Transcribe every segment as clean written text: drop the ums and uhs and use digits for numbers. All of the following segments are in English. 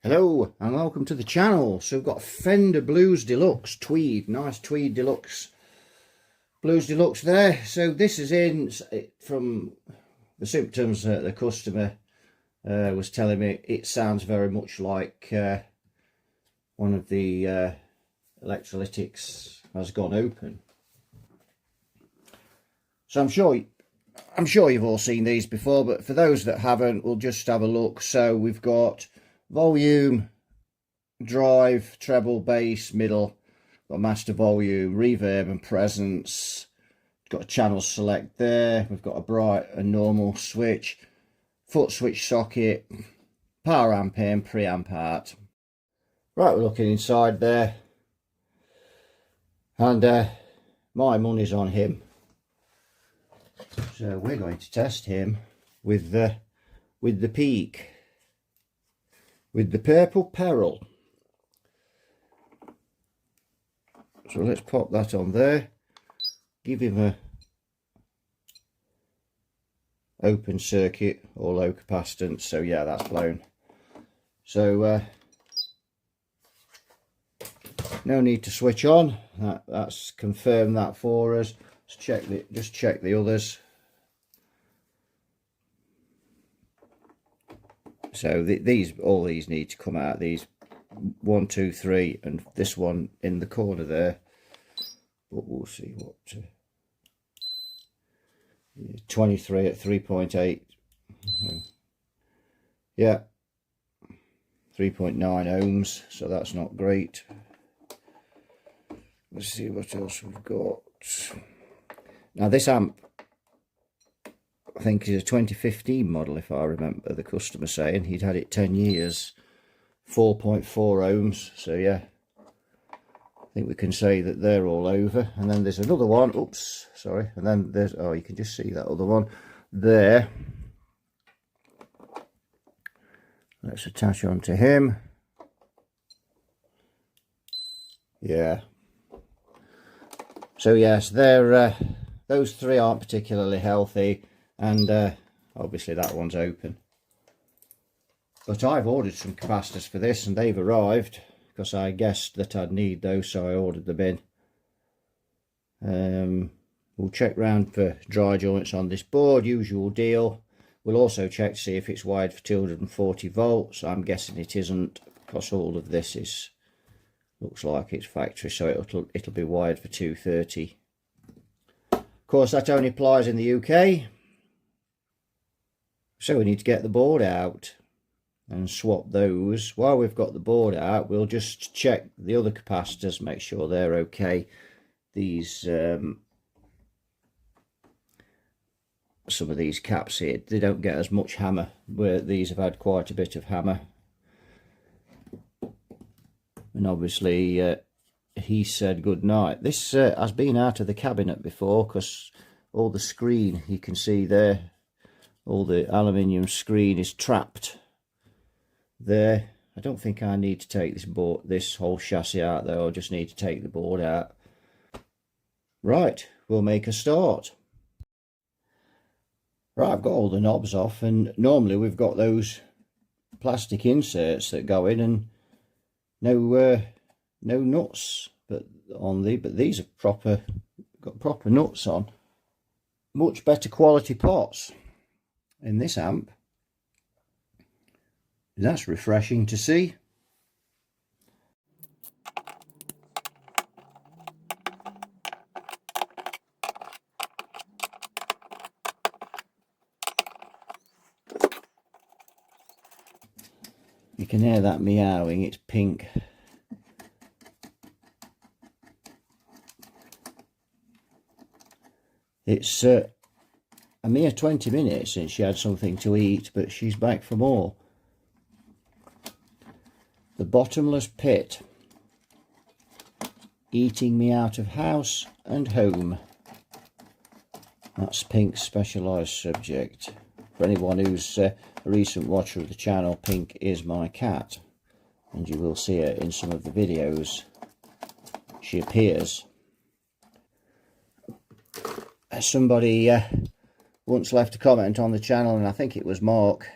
Hello and welcome to the channel. So we've got Fender Blues Deluxe Tweed, nice Tweed Deluxe Blues Deluxe there. So this is in from the symptoms that the customer was telling me. It sounds very much like one of the electrolytics has gone open. So I'm sure you've all seen these before, but for those that haven't, we'll just have a look. So we've got volume, drive, treble, bass, middle, got master volume, reverb and presence, got a channel select there, we've got a bright and normal switch, foot switch socket, power amp in, preamp out. Right, we're looking inside there, and my money's on him. So we're going to test him with the Peak, with the Purple Peril. So let's pop that on there, give him a open circuit or low capacitance. So yeah, that's blown. So no need to switch on. That's confirmed that for us. Let's just check the others. So all these need to come out. These 1, 2, 3, and this one in the corner there. But we'll see what 23 at 3.8. Yeah, 3.9 ohms. So that's not great. Let's see what else we've got. Now this amp, I think, is a 2015 model, if I remember the customer saying. He'd had it 10 years, 4.4 ohms. So yeah, I think we can say that they're all over. And then there's another one, oops, sorry. And then there's, oh, you can just see that other one there. Let's attach onto him. Yeah. So yes, they're those three aren't particularly healthy, and obviously that one's open. But I've ordered some capacitors for this, and they've arrived because I guessed that I'd need those, so I ordered them in. We'll check round for dry joints on this board, usual deal. We'll also check to see if it's wired for 240 volts. I'm guessing it isn't, because all of this looks like it's factory, so it'll be wired for 230. Of course, that only applies in the UK. So we need to get the board out and swap those. While we've got the board out, we'll just check the other capacitors, make sure they're okay. These some of these caps here, they don't get as much hammer, where these have had quite a bit of hammer. And obviously he said good night. This has been out of the cabinet before, because all the screen, you can see there, all the aluminium screen is trapped there. I don't think I need to take this whole chassis out though. I just need to take the board out. Right, we'll make a start. Right, I've got all the knobs off, and normally we've got those plastic inserts that go in, and no nuts but these are got proper nuts on. Much better quality pots in this amp. That's refreshing to see. You can hear that meowing, it's pink. It's a mere 20 minutes since she had something to eat, but she's back for more. The bottomless pit, eating me out of house and home. That's Pink's specialised subject. For anyone who's a recent watcher of the channel, Pink is my cat, and you will see her in some of the videos. She appears. Somebody once left a comment on the channel, and I think it was Mark,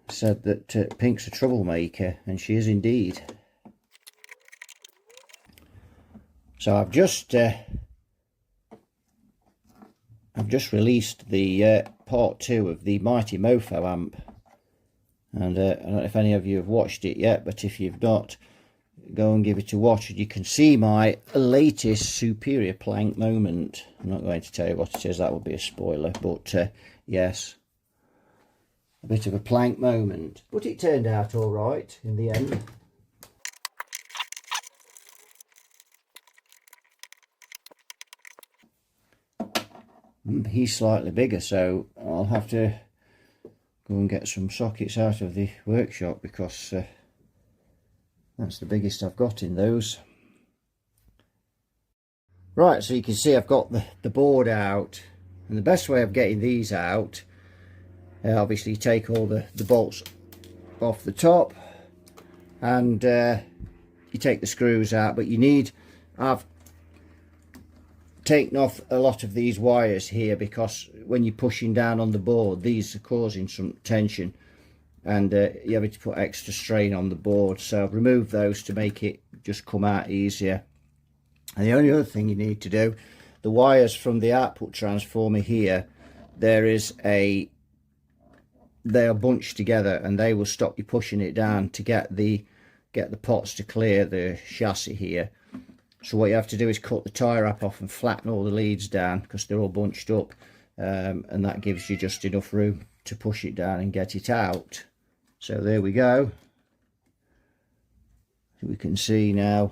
said that Pink's a troublemaker, and she is indeed. So I've just released the part 2 of the Mighty Mofo amp, and I don't know if any of you have watched it yet, but if you've not, go and give it a watch and you can see my latest superior plank moment. I'm not going to tell you what it is, that would be a spoiler, but yes, a bit of a plank moment, but it turned out all right in the end. He's slightly bigger, so I'll have to go and get some sockets out of the workshop, because that's the biggest I've got in those. Right, so you can see I've got the board out, and the best way of getting these out, obviously you take all the bolts off the top, and you take the screws out, but I've taken off a lot of these wires here, because when you're pushing down on the board, these are causing some tension, and you have to put extra strain on the board. So I've removed those to make it just come out easier. And the only other thing you need to do, the wires from the output transformer here, they are bunched together, and they will stop you pushing it down to get the pots to clear the chassis here. So what you have to do is cut the tie wrap off and flatten all the leads down, because they're all bunched up, and that gives you just enough room to push it down and get it out. So there we go. We can see now.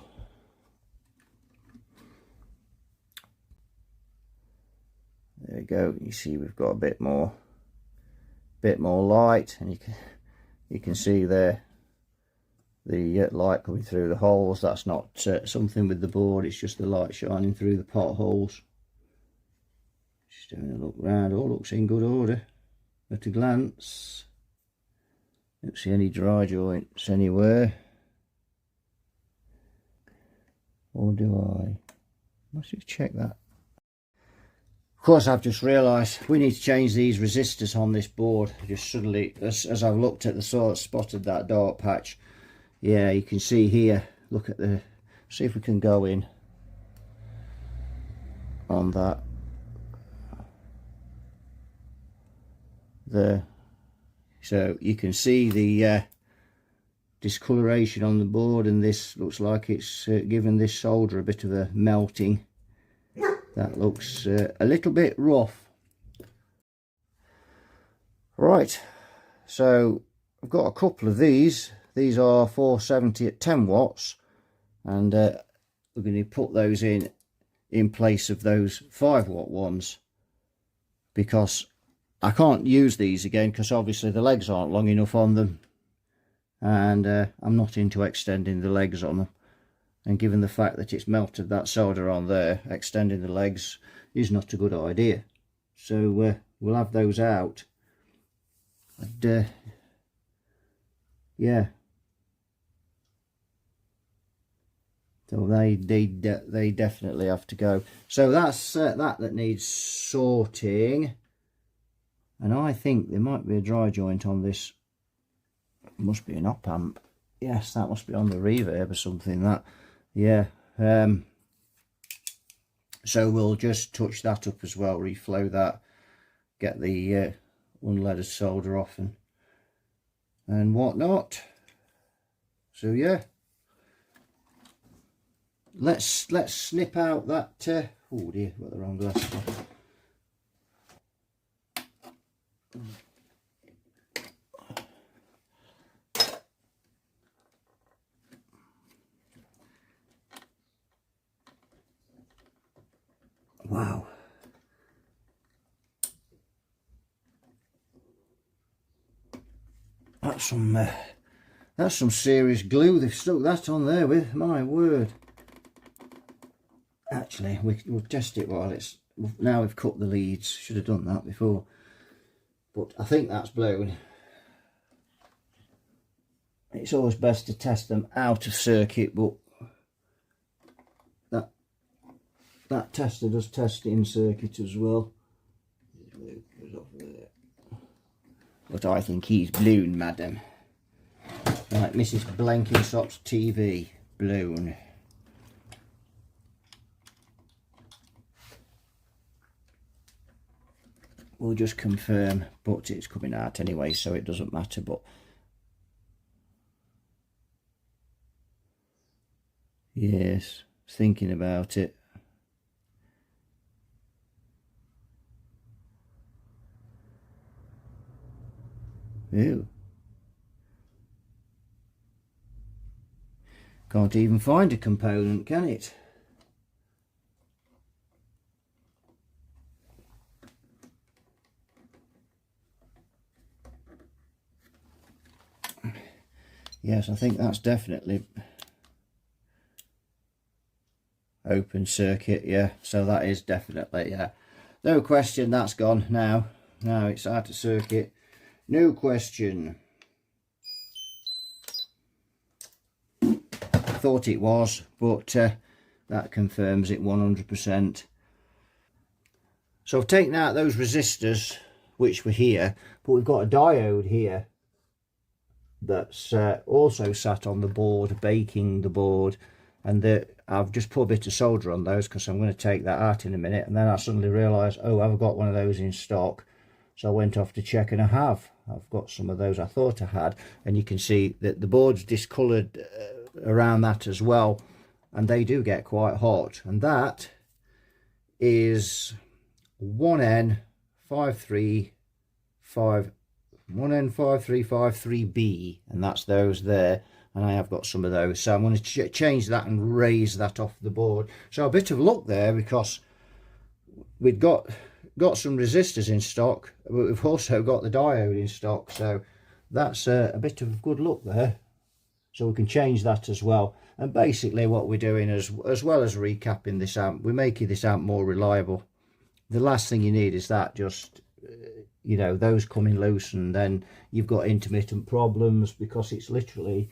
There we go. You see we've got a bit more light, and you can see there the light coming through the holes. That's not something with the board, it's just the light shining through the potholes. Just having a look round, all looks in good order at a glance. Don't see any dry joints anywhere, or do I? Must have checked that. Of course, I've just realised we need to change these resistors on this board. Just suddenly, as I've looked at the sort, spotted that dark patch. Yeah, you can see here, look at the, see if we can go in on that there. So you can see the discoloration on the board, and this looks like it's given this solder a bit of a melting. That looks a little bit rough. Right, so I've got a couple of these. These are 470 at 10 watts, and we're going to put those in place of those 5 watt ones, because I can't use these again, because obviously the legs aren't long enough on them, and I'm not into extending the legs on them. And given the fact that it's melted that solder on there, extending the legs is not a good idea. So we'll have those out. And yeah. So they definitely have to go. So that's that needs sorting. And I think there might be a dry joint on this. It must be an op amp. Yes, that must be on the reverb or something. That, yeah. So we'll just touch that up as well, reflow that, get the unleaded solder off and whatnot. So yeah. Let's snip out that oh dear, got the wrong glass on. Wow. That's some serious glue they've stuck that on there with, my word. Actually, we'll test it while it's, now we've cut the leads. Should have done that before, but I think that's blown. It's always best to test them out of circuit, but that tester does test it in circuit as well. but I think he's blown, madam. Like Mrs. Blenkinsop's TV, blown. We'll just confirm, but it's coming out anyway, so it doesn't matter. But yes, thinking about it. Ew. Can't even find a component, can it? Yes, I think that's definitely open circuit, yeah. So that is definitely, yeah. No question, that's gone now. Now it's out of circuit. No question. Thought it was, but that confirms it 100%. So I've taken out those resistors which were here, but we've got a diode here that's also sat on the board, baking the board, and I've just put a bit of solder on those because I'm going to take that out in a minute. And then I suddenly realised, oh, I've got one of those in stock. So I went off to check, and I've got some of those I thought I had, and you can see that the board's discoloured around that as well, and they do get quite hot. And that is 1N5353B, and that's those there, and I have got some of those. So I'm going to change that and raise that off the board. So a bit of luck there, because we've got some resistors in stock, but we've also got the diode in stock, so that's a bit of good luck there. So we can change that as well. And basically what we're doing, as well as recapping this amp, we're making this amp more reliable. The last thing you need is that, just you know, those coming loose, and then you've got intermittent problems because it's literally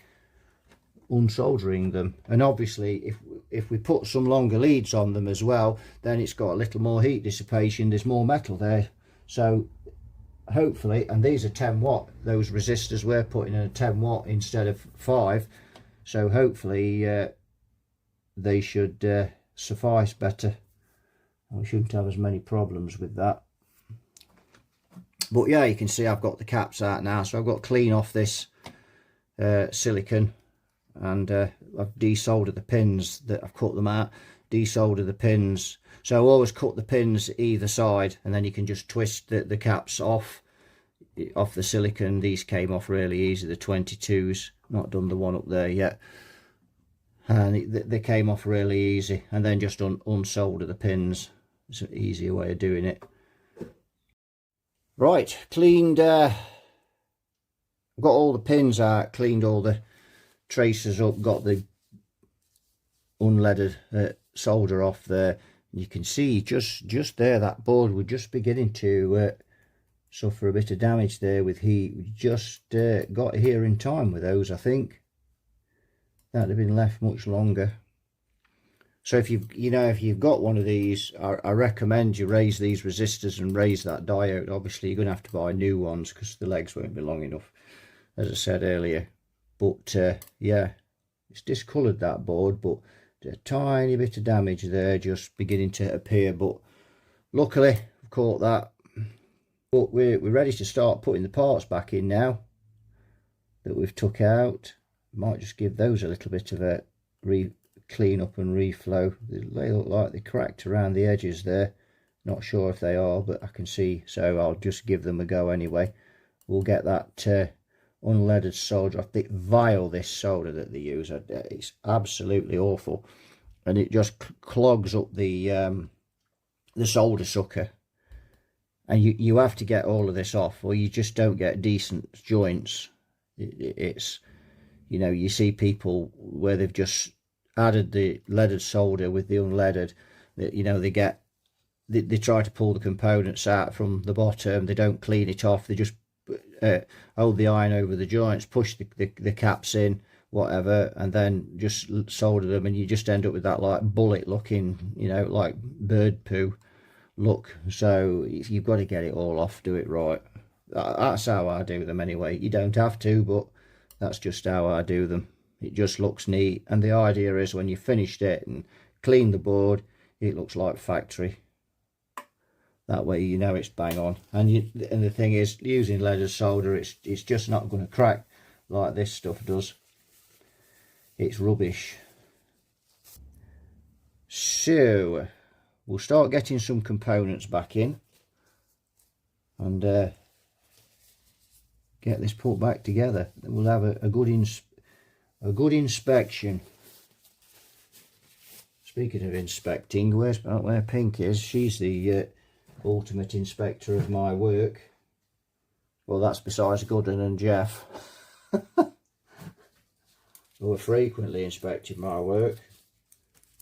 unsoldering them. And obviously if we put some longer leads on them as well, then it's got a little more heat dissipation, there's more metal there. So hopefully, and these are 10 watt, those resistors we're putting in a 10 watt instead of 5, so hopefully they should suffice better. We shouldn't have as many problems with that. But yeah, you can see I've got the caps out now, so I've got to clean off this silicone, and I've desoldered the pins that I've cut them out, desoldered the pins. So I always cut the pins either side, and then you can just twist the caps off the silicone. These came off really easy, the 22s, not done the one up there yet, and they came off really easy. And then just unsolder the pins. It's an easier way of doing it. Right, cleaned, got all the pins out, cleaned all the tracers up, got the unleaded solder off there. You can see just there, that board was just beginning to suffer a bit of damage there with heat. We just got here in time with those, I think. That'd have been left much longer. So if you've got one of these, I recommend you raise these resistors and raise that diode. Obviously you're going to have to buy new ones because the legs won't be long enough, as I said earlier. But yeah, it's discoloured, that board, but a tiny bit of damage there just beginning to appear. But luckily I've caught that. But we're ready to start putting the parts back in now that we've took out. Might just give those a little bit of a clean up and reflow. They look like they're cracked around the edges there. Not sure if they are, but I can see, so I'll just give them a go anyway. We'll get that unleaded solder off. They vile, this solder that they use. It's absolutely awful, and it just clogs up the solder sucker, and you have to get all of this off, or you just don't get decent joints. It's, you know, you see people where they've just added the leaded solder with the unleaded, you know, they try to pull the components out from the bottom, they don't clean it off, they just hold the iron over the joints, push the caps in, whatever, and then just solder them, and you just end up with that like bullet looking, you know, like bird poo look. So you've got to get it all off, do it right. That's how I do them anyway. You don't have to, but that's just how I do them. It just looks neat, and the idea is when you finished it and clean the board, it looks like factory. That way you know it's bang on. And the thing is, using leaded solder, it's just not going to crack like this stuff does. It's rubbish. So we'll start getting some components back in and get this put back together. Then we'll have a good inspection. Speaking of inspecting, where Pink is? She's the ultimate inspector of my work. Well, that's besides Gooden and Jeff, who are frequently inspecting my work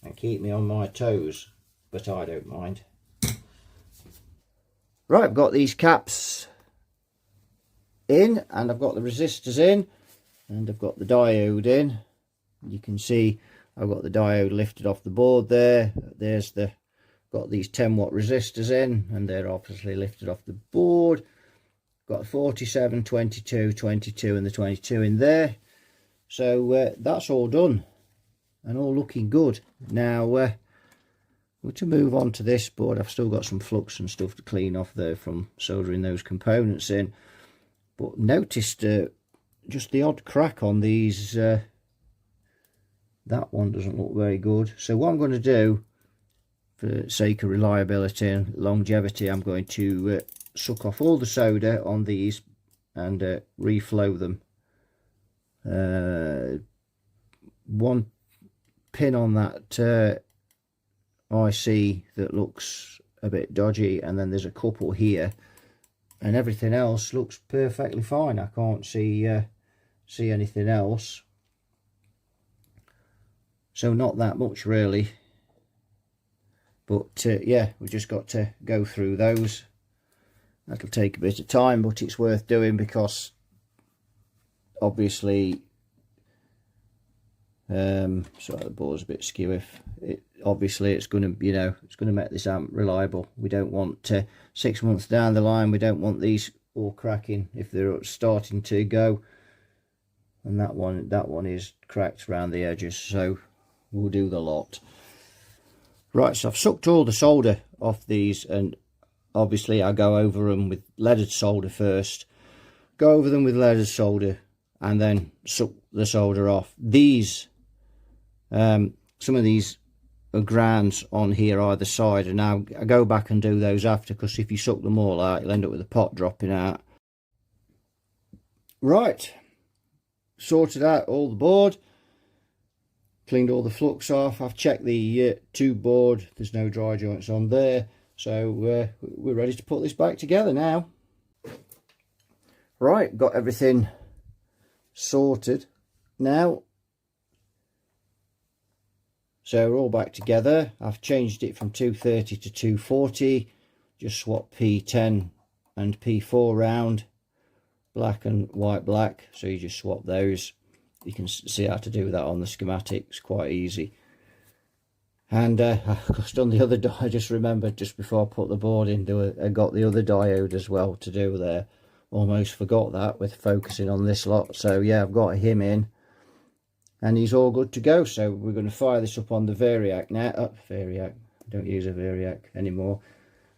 and keep me on my toes, but I don't mind. Right, I've got these caps in, and I've got the resistors in, and I've got the diode in. You can see I've got the diode lifted off the board there. Got these 10-watt resistors in, and they're obviously lifted off the board. Got 47, 22, 22 and the 22 in there. So that's all done and all looking good. Now we're to move on to this board. I've still got some flux and stuff to clean off there from soldering those components in, but noticed just the odd crack on these. That one doesn't look very good. So what I'm going to do, for the sake of reliability and longevity, I'm going to suck off all the solder on these and reflow them. One pin on that IC that looks a bit dodgy, and then there's a couple here, and everything else looks perfectly fine. I can't see anything else, so not that much really, but yeah, we just got to go through those. That'll take a bit of time, but it's worth doing, because obviously sorry, the board's a bit skew. Obviously it's going to, it's going to make this amp reliable. We don't want 6 months down the line, we don't want these all cracking if they're starting to go. And that one is cracked around the edges, so we'll do the lot. Right, so I've sucked all the solder off these, and obviously I go over them with leaded solder first. Go over them with leaded solder and then suck the solder off. These some of these are grounds on here either side, and now I go back and do those after, because if you suck them all out, you'll end up with a pot dropping out. Right, sorted out all the board, cleaned all the flux off. I've checked the tube board, there's no dry joints on there, so we're ready to put this back together now. Right, got everything sorted now, so we're all back together. I've changed it from 230 to 240, just swap P10 and P4 round, black and white black, so you just swap those. You can see how to do that on the schematics, quite easy. And I've done the other, I just remembered just before I put the board in, I got the other diode as well to do there. Almost forgot that with focusing on this lot. So yeah, I've got him in and he's all good to go. So we're going to fire this up on the variac now. Variac, don't use a variac anymore.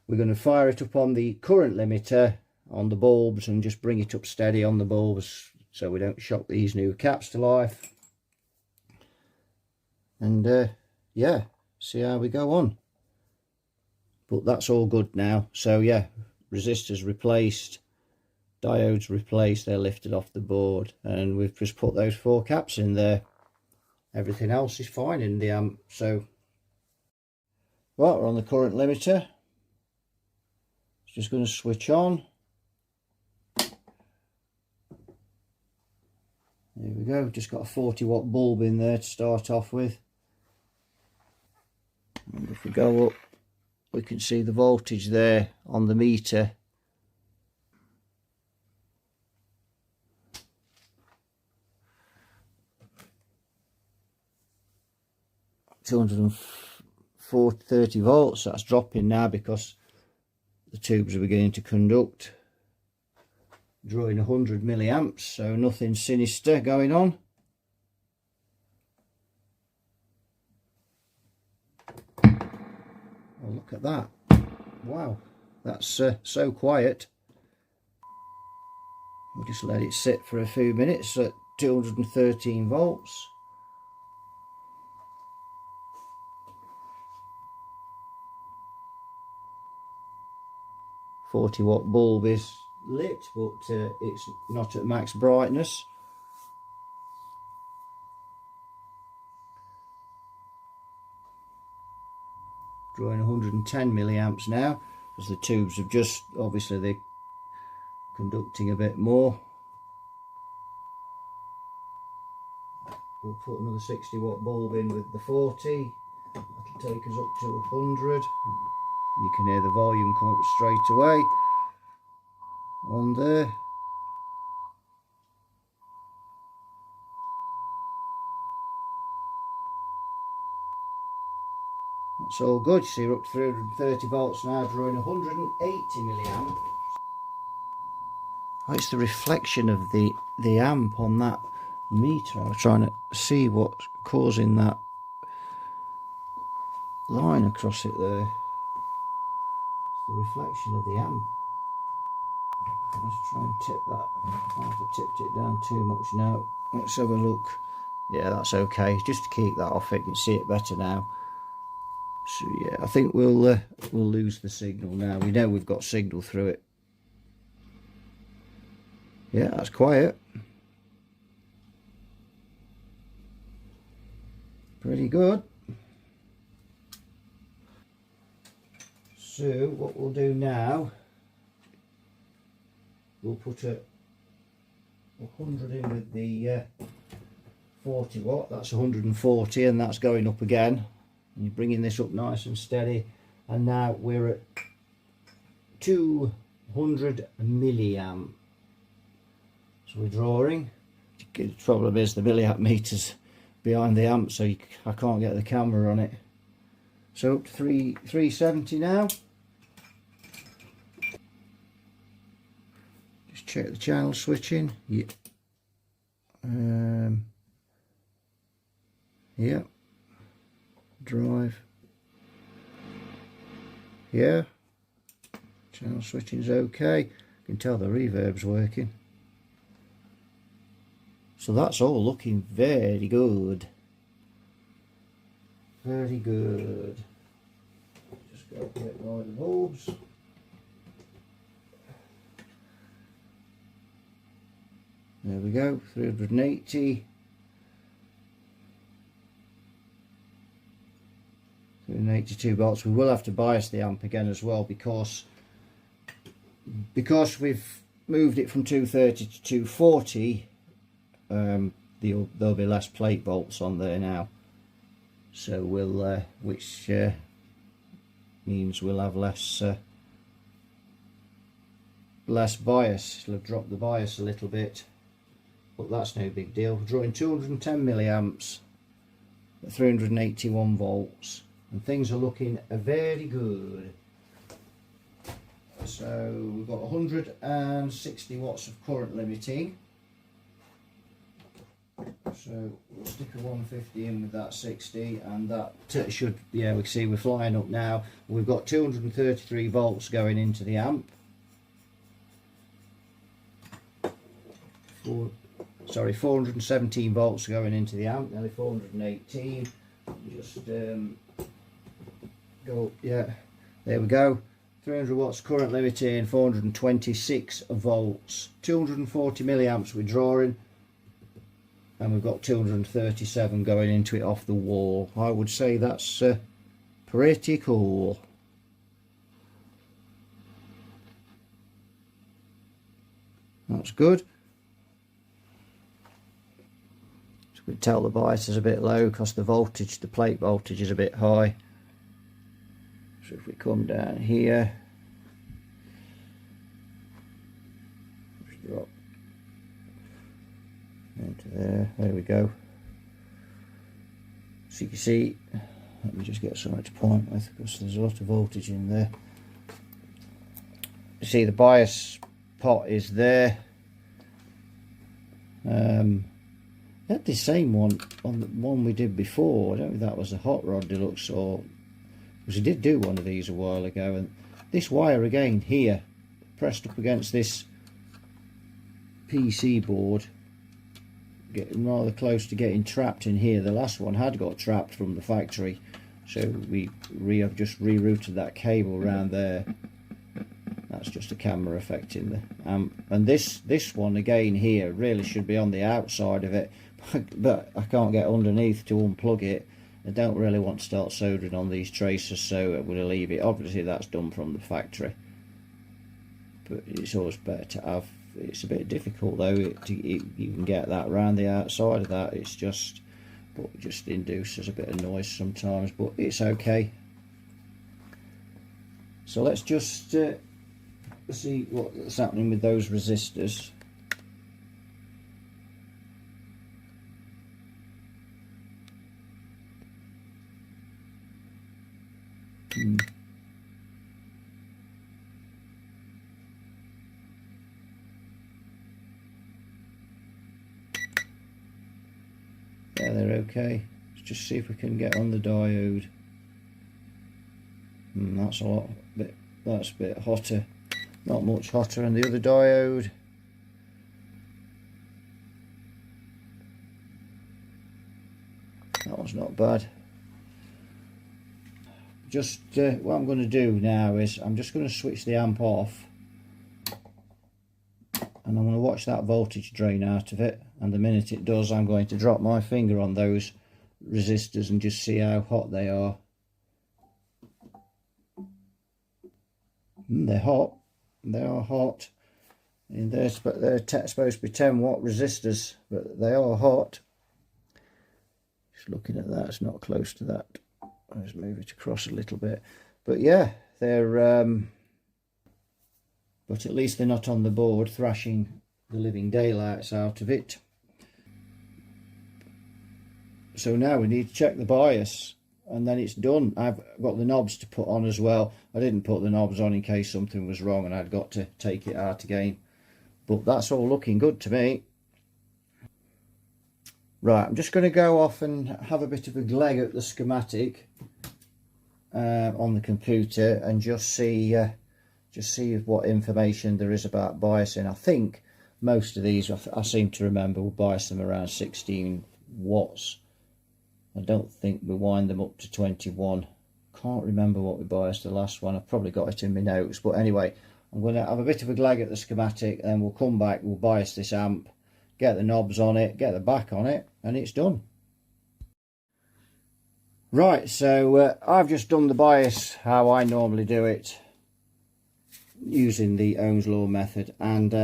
We're going to fire it up on the current limiter on the bulbs and just bring it up steady on the bulbs so we don't shock these new caps to life. And yeah, see how we go on. But that's all good now. So yeah, resistors replaced, diodes replaced, they're lifted off the board, and we've just put those 4 caps in there. Everything else is fine in the amp. So right, we're on the current limiter. It's just going to switch on. There we go, just got a 40-watt bulb in there to start off with. And if we go up, we can see the voltage there on the meter. $230 volts. That's dropping now because the tubes are beginning to conduct. drawing 100 milliamps, so nothing sinister going on. Oh, look at that. Wow, that's so quiet. We'll just let it sit for a few minutes at 213 volts. .40 watt bulb is lit, but it's not at max brightness. Drawing 110 milliamps now, because the tubes have just, obviously they're conducting a bit more. We'll put another 60 watt bulb in with the 40. That'll take us up to 100. You can hear the volume come up straight away on there. That's all good. You see we're up to 330 volts now, drawing 180 milliamps. Oh, it's the reflection of the amp on that meter. I was trying to see what's causing that line across it there. It's the reflection of the amp. Let's try and tip that. I might have tipped it down too much now. Let's have a look. Yeah, that's okay. Just to keep that off, it can see it better now. So yeah, I think we'll lose the signal now. We know we've got signal through it. Yeah, that's quiet. Pretty good. So what we'll do now, we'll put a 100 in with the 40 watt. That's 140, and that's going up again. And you're bringing this up nice and steady, and now we're at 200 milliamp. So we're drawing. The problem is the milliamp meter's behind the amp, so I can't get the camera on it. So up to 370 now. Just check the channel switching. Yeah. Yeah. Drive. Yeah. Channel switching's okay. You can tell the reverb's working. So that's all looking very good. Very good. Just got to get all the bulbs. There we go, 380. 382 volts. We will have to bias the amp again as well, because we've moved it from 230 to 240. There'll be less plate volts on there now, so we'll which means we'll have less bias. It'll have dropped the bias a little bit, but that's no big deal. We're drawing 210 milliamps at 381 volts, and things are looking very good. So we've got 160 watts of current limiting. So we'll stick a 150 in with that 60, and that should, yeah, we can see we're flying up now. We've got 233 volts going into the amp. 417 volts going into the amp, nearly 418. Just go, yeah, there we go. 300 watts current limiting, 426 volts, 240 milliamps we're drawing. And we've got 237 going into it off the wall. I would say that's pretty cool. That's good. So we can tell the bias is a bit low because the voltage, the plate voltage, is a bit high. So if we come down here, just drop into there we go. So you can see, let me just get something to point with because there's a lot of voltage in there. You see the bias pot is there, Had the same one on the one we did before. I don't know if that was a Hot Rod Deluxe, or because we did do one of these a while ago. And this wire again here, pressed up against this PC board, getting rather close to getting trapped in here. The last one had got trapped from the factory, so we have just rerouted that cable around there. That's just a camera affecting the amp. And this one again here really should be on the outside of it, but I can't get underneath to unplug it. I don't really want to start soldering on these tracers, so I'm going to leave it. Obviously that's done from the factory, but it's always better to have. It's a bit difficult though, you can get that around the outside of that. It's just, but it just induces a bit of noise sometimes, but it's okay. So let's just see what's happening with those resistors. Yeah, they're okay. Let's just see if we can get on the diode. That's a bit hotter. Not much hotter. And the other diode, that one's not bad. Just what I'm going to do now is I'm just going to switch the amp off, and I'm going to watch that voltage drain out of it, and the minute it does I'm going to drop my finger on those resistors and just see how hot they are. They're hot. They are hot. And they're supposed to be 10 watt resistors, but they are hot. Just looking at that, it's not close to that. I'll just move it across a little bit. But yeah, they're but at least they're not on the board thrashing the living daylights out of it. So now we need to check the bias, and then it's done. I've got the knobs to put on as well. I didn't put the knobs on in case something was wrong and I'd got to take it out again, but that's all looking good to me. Right, I'm just going to go off and have a bit of a gleg at the schematic on the computer and just see what information there is about biasing. I think most of these, I seem to remember, will bias them around 16 watts. I don't think we wind them up to 21. Can't remember what we biased the last one. I've probably got it in my notes, but anyway, I'm going to have a bit of a gleg at the schematic, and then we'll come back, we'll bias this amp, get the knobs on it, get the back on it, and it's done. Right, so I've just done the bias how I normally do it, using the Ohm's law method, and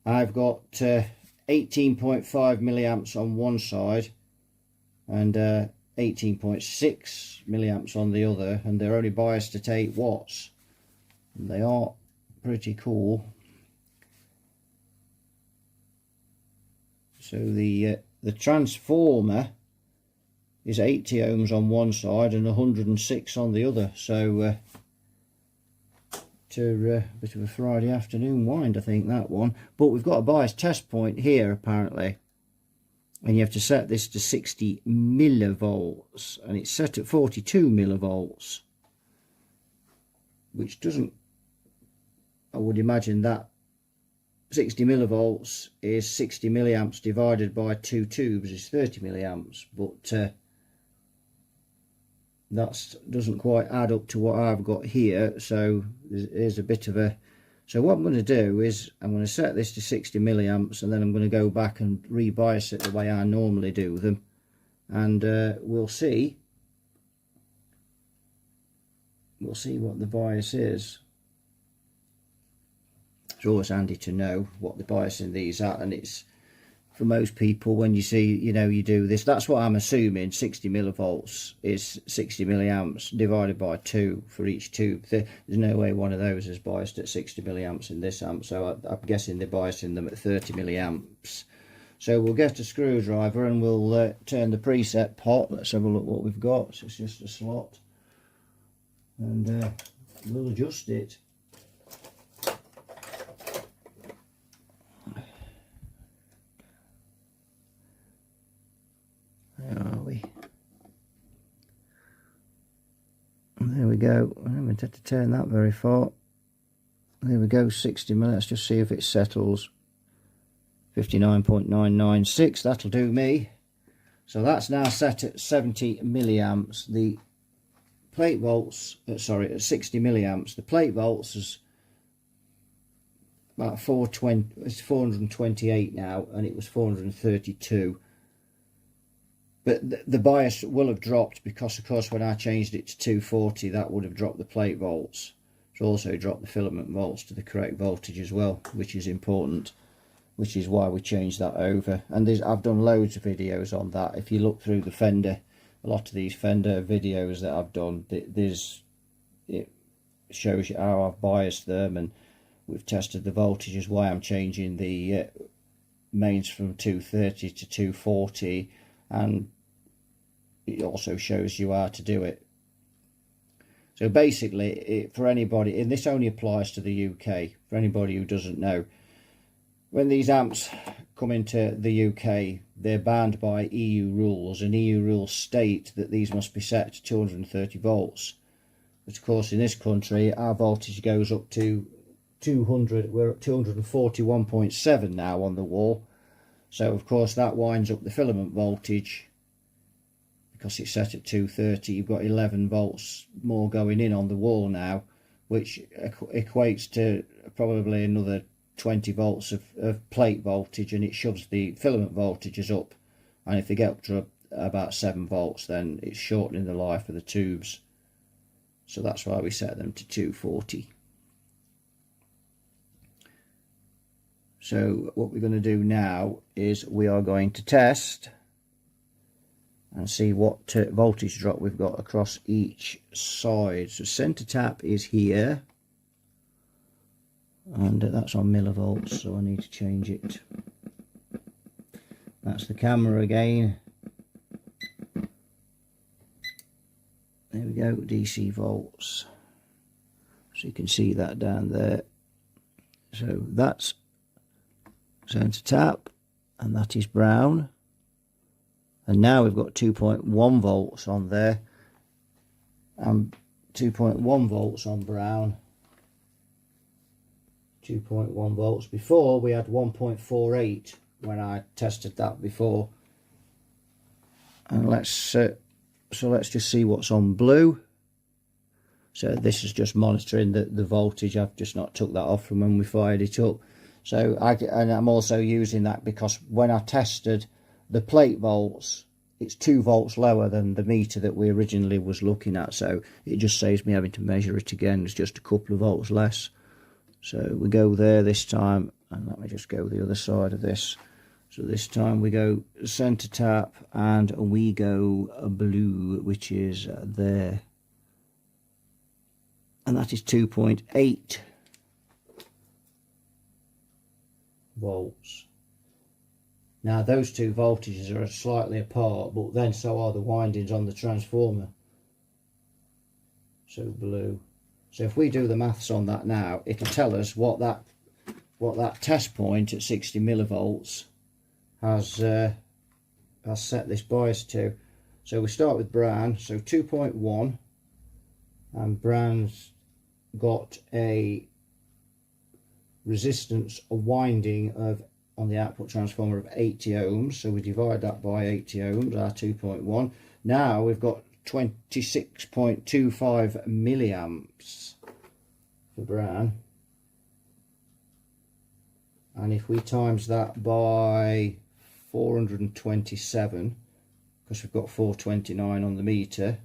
I've got 18.5 milliamps on one side and 18.6 milliamps on the other, and they're only biased at 8 watts. And they are pretty cool. So the transformer is 80 ohms on one side and 106 on the other. So to a bit of a Friday afternoon wind, I think, that one. But we've got a bias test point here apparently, and you have to set this to 60 millivolts, and it's set at 42 millivolts, which doesn't, I would imagine that 60 millivolts is 60 milliamps divided by 2 tubes is 30 milliamps, but that doesn't quite add up to what I've got here. So there's a bit of a, so what I'm going to do is I'm going to set this to 60 milliamps, and then I'm going to go back and rebias it the way I normally do them, and we'll see what the bias is. It's always handy to know what the bias in these are, and it's, for most people, when you see, you know, you do this, that's what I'm assuming. 60 millivolts is 60 milliamps divided by 2 for each tube. There's no way one of those is biased at 60 milliamps in this amp, so I'm guessing they're biasing them at 30 milliamps. So we'll get a screwdriver and we'll turn the preset pot. Let's have a look what we've got. So it's just a slot, and we'll adjust it. go. I haven't had to turn that very far. There we go, 60 mil. Let's just see if it settles. 59.996, that'll do me. So that's now set at 70 milliamps. The plate volts, sorry, at 60 milliamps. The plate volts is about 420. It's 428 now, and it was 432. But the bias will have dropped because, of course, when I changed it to 240, that would have dropped the plate volts. It's also dropped the filament volts to the correct voltage as well, which is important, which is why we changed that over. And I've done loads of videos on that. If you look through the Fender, a lot of these Fender videos that I've done, it shows you how I've biased them, and we've tested the voltages, why I'm changing the mains from 230 to 240, and it also shows you how to do it. So basically, for anybody, and this only applies to the UK, for anybody who doesn't know, when these amps come into the UK, they're bound by EU rules, and EU rules state that these must be set to 230 volts. But of course, in this country, our voltage goes up to 200. We're at 241.7 now on the wall. So of course that winds up the filament voltage. Because it's set at 230, you've got 11 volts more going in on the wall now, which equates to probably another 20 volts of plate voltage, and it shoves the filament voltages up. And if they get up to about 7 volts, then it's shortening the life of the tubes. So that's why we set them to 240. So what we're going to do now is we are going to test and see what voltage drop we've got across each side. So center tap is here, and that's on millivolts, so I need to change it. That's the camera again. There we go, DC volts. So you can see that down there. So that's center tap, and that is brown. And now we've got 2.1 volts on there, and 2.1 volts on brown. 2.1 volts. Before we had 1.48 when I tested that before. And let's just see what's on blue. So this is just monitoring the voltage. I've just not took that off from when we fired it up. So and I'm also using that because when I tested the plate volts, it's 2 volts lower than the meter that we originally was looking at, so it just saves me having to measure it again. It's just a couple of volts less. So we go there this time, and let me just go the other side of this. So this time we go center tap, and we go blue, which is there, and that is 2.8 volts. Now those two voltages are slightly apart, but then so are the windings on the transformer. So blue. So if we do the maths on that now, it'll tell us what that test point at 60 millivolts has set this bias to. So we start with brown, so 2.1, and brown's got a resistance, a winding of on the output transformer of 80 ohms, so we divide that by 80 ohms, our 2.1. Now we've got 26.25 milliamps for brown, and if we times that by 427, because we've got 429 on the meter,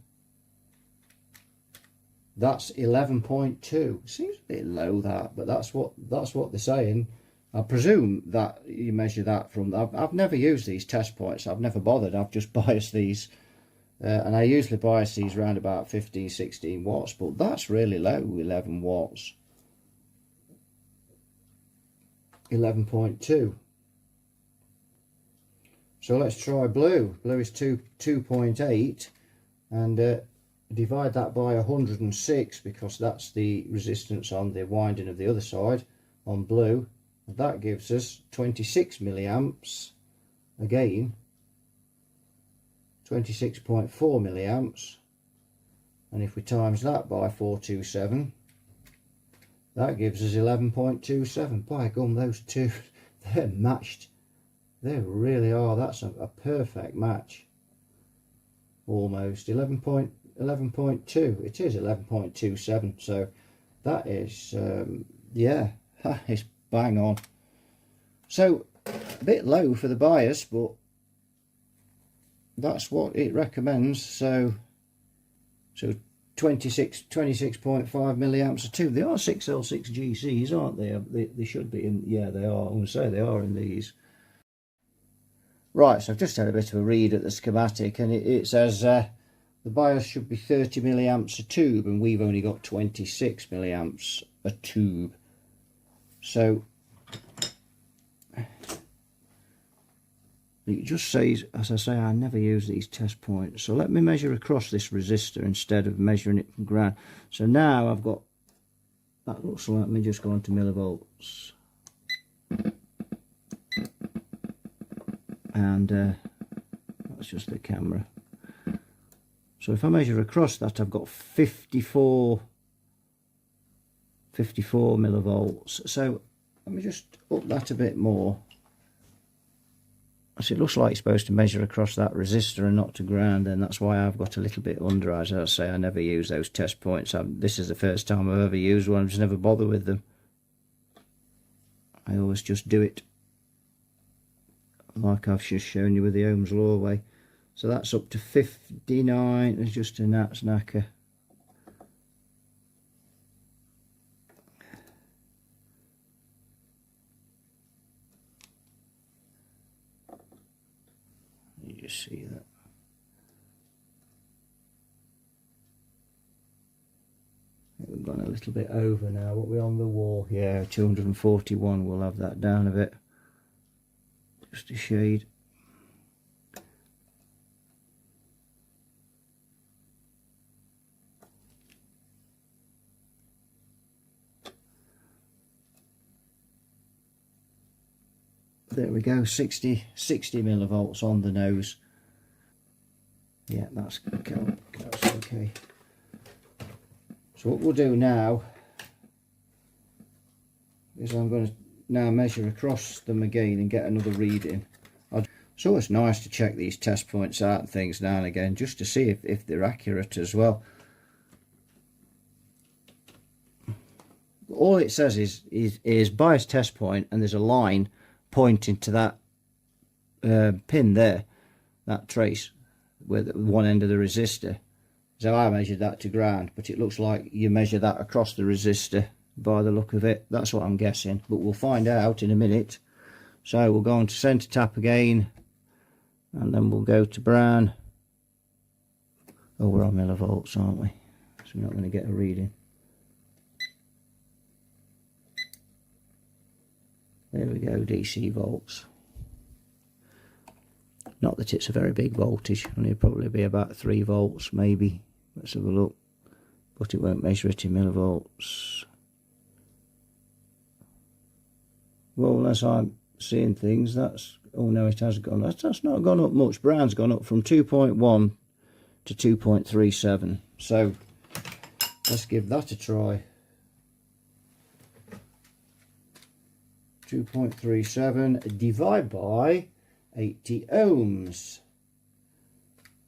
that's 11.2. Seems a bit low, that, but that's what they're saying. I presume that you measure that from. I've never used these test points. I've never bothered. I've just biased these, and I usually bias these around about 15-16 watts. But that's really low, 11 watts. 11.2. So let's try blue. Blue is 2.8, and divide that by 106 because that's the resistance on the winding of the other side on blue. That gives us 26 milliamps, again 26.4 milliamps, and if we times that by 427, that gives us 11.27. By gum, those two, they're matched. They really are. That's a perfect match. Almost 11.2. It is 11.27. So that is, yeah, that is bang on. So a bit low for the bias, but that's what it recommends. So 26.5 milliamps of tube. They are 6L6 GCs, aren't they? They should be in. Yeah, they are. I'm going to say they are in these. Right, so I've just had a bit of a read at the schematic, and it says the bias should be 30 milliamps a tube, and we've only got 26 milliamps a tube. So it just says, as I say, I never use these test points. So let me measure across this resistor instead of measuring it from ground. So now I've got, that looks like, let me just go on to millivolts. And that's just the camera. So if I measure across that, I've got 54 millivolts. So let me just up that a bit more. So it looks like it's supposed to measure across that resistor and not to ground, and that's why I've got a little bit under. As I say, I never use those test points. This is the first time I've ever used one. I've just never bothered with them. I always just do it like I've just shown you with the Ohm's law way. So that's up to 59. It's just a gnat's knacker. You just see that. We've gone a little bit over now. What are we on the wall? Yeah, 241. We'll have that down a bit. Just a shade. There we go, 60 millivolts on the nose. Yeah, that's okay. So what we'll do now is I'm going to now measure across them again and get another reading. So it's nice to check these test points out and things now and again, just to see if they're accurate as well. All it says is bias test point, and there's a line pointing to that pin there, that trace with one end of the resistor. So I measured that to ground, but it looks like you measure that across the resistor by the look of it. That's what I'm guessing, but we'll find out in a minute. So we'll go on to centre tap again, and then we'll go to brown. Oh, we're on millivolts, aren't we? So we're not going to get a reading. There we go, DC volts. Not that it's a very big voltage, only probably be about 3 volts maybe. Let's have a look. But it won't measure it in millivolts. Well, unless I'm seeing things, that's... Oh no, it has gone. That's not gone up much. Brown's gone up from 2.1 to 2.37. So let's give that a try. 2.37 divided by 80 ohms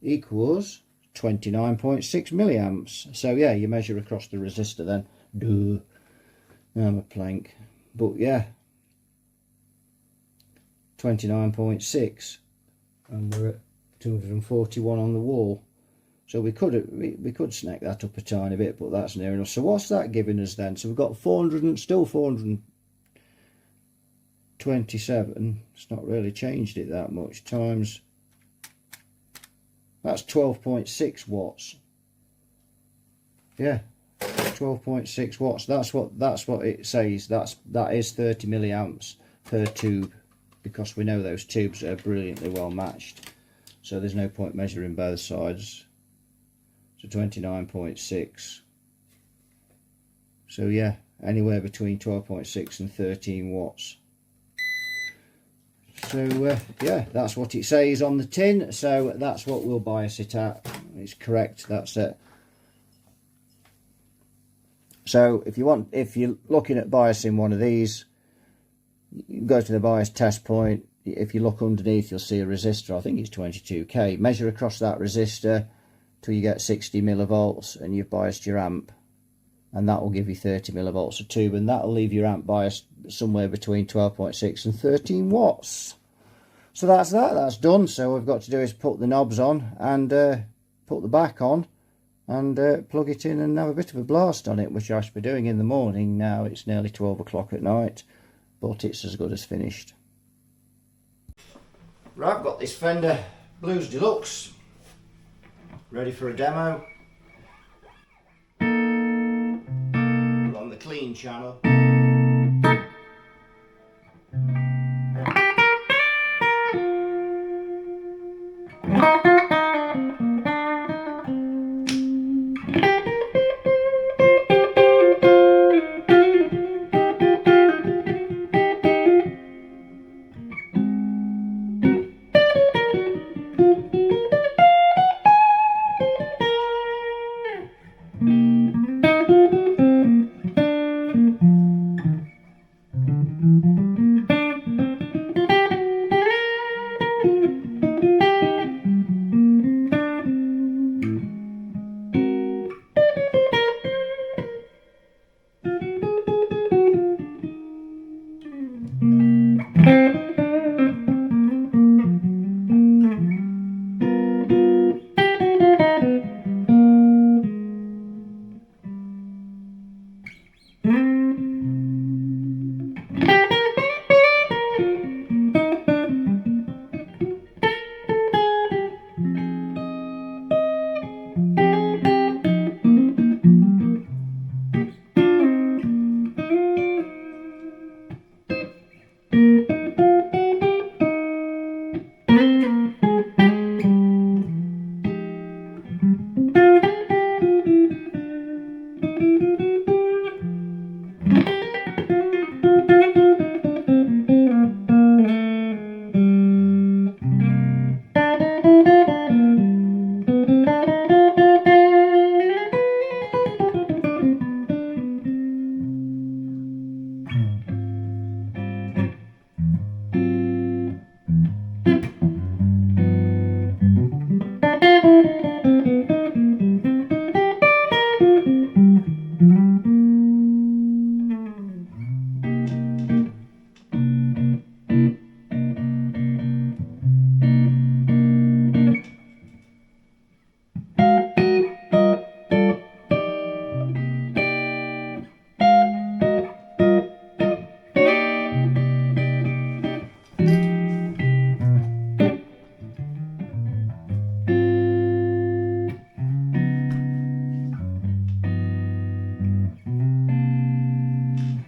equals 29.6 milliamps. So yeah, you measure across the resistor then. Duh. I'm a plank. But yeah, 29.6, and we're at 241 on the wall. So we could snack that up a tiny bit, but that's near enough. So what's that giving us then? So we've got 400, still 427. It's not really changed it that much. Times, that's 12.6 watts. Yeah, 12.6 watts. That's what it says. That is 30 milliamps per tube, because we know those tubes are brilliantly well matched. So there's no point measuring both sides. So 29.6. So yeah, anywhere between 12.6 and 13 watts. So yeah, that's what it says on the tin. So that's what we'll bias it at. It's correct. That's it. So if you're looking at biasing one of these, you go to the bias test point. If you look underneath, you'll see a resistor. I think it's 22k. Measure across that resistor till you get 60 millivolts, and you've biased your amp, and that will give you 30 millivolts of tube, and that'll leave your amp biased somewhere between 12.6 and 13 watts. So that's that's done. So what we've got to do is put the knobs on and put the back on and plug it in and have a bit of a blast on it, which I should be doing in the morning. Now it's nearly 12 o'clock at night, but it's as good as finished. Right, I've got this Fender Blues Deluxe ready for a demo. We're on the clean channel.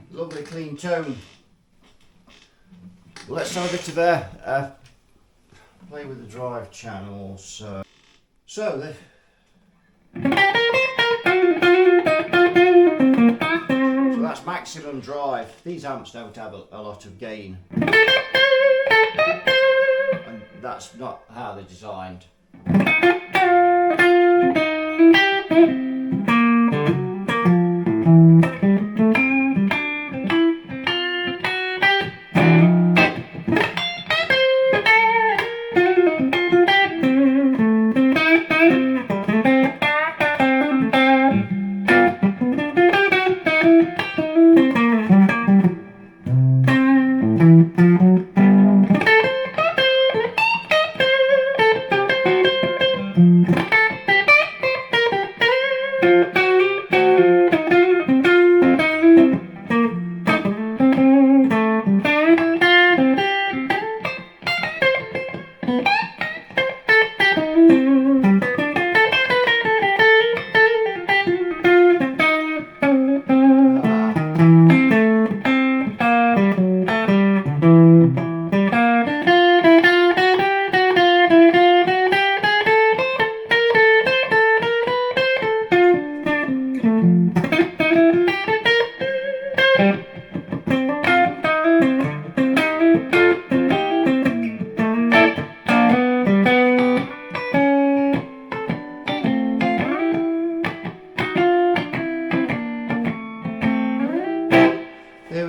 Lovely clean tone. Let's have a bit of a play with the drive channels. So that's maximum drive. These amps don't have a lot of gain, and that's not how they're designed.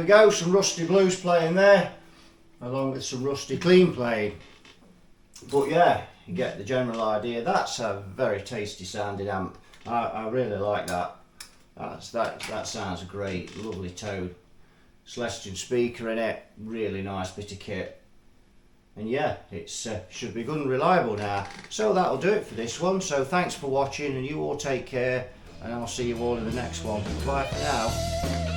go, some rusty blues playing there, along with some rusty clean playing. But yeah, you get the general idea. That's a very tasty sounding amp. I really like that. That sounds great. Lovely tone. Celestion speaker in it. Really nice bit of kit. And yeah, it should be good and reliable now. So that'll do it for this one. So thanks for watching, and you all take care, and I'll see you all in the next one. Bye for now.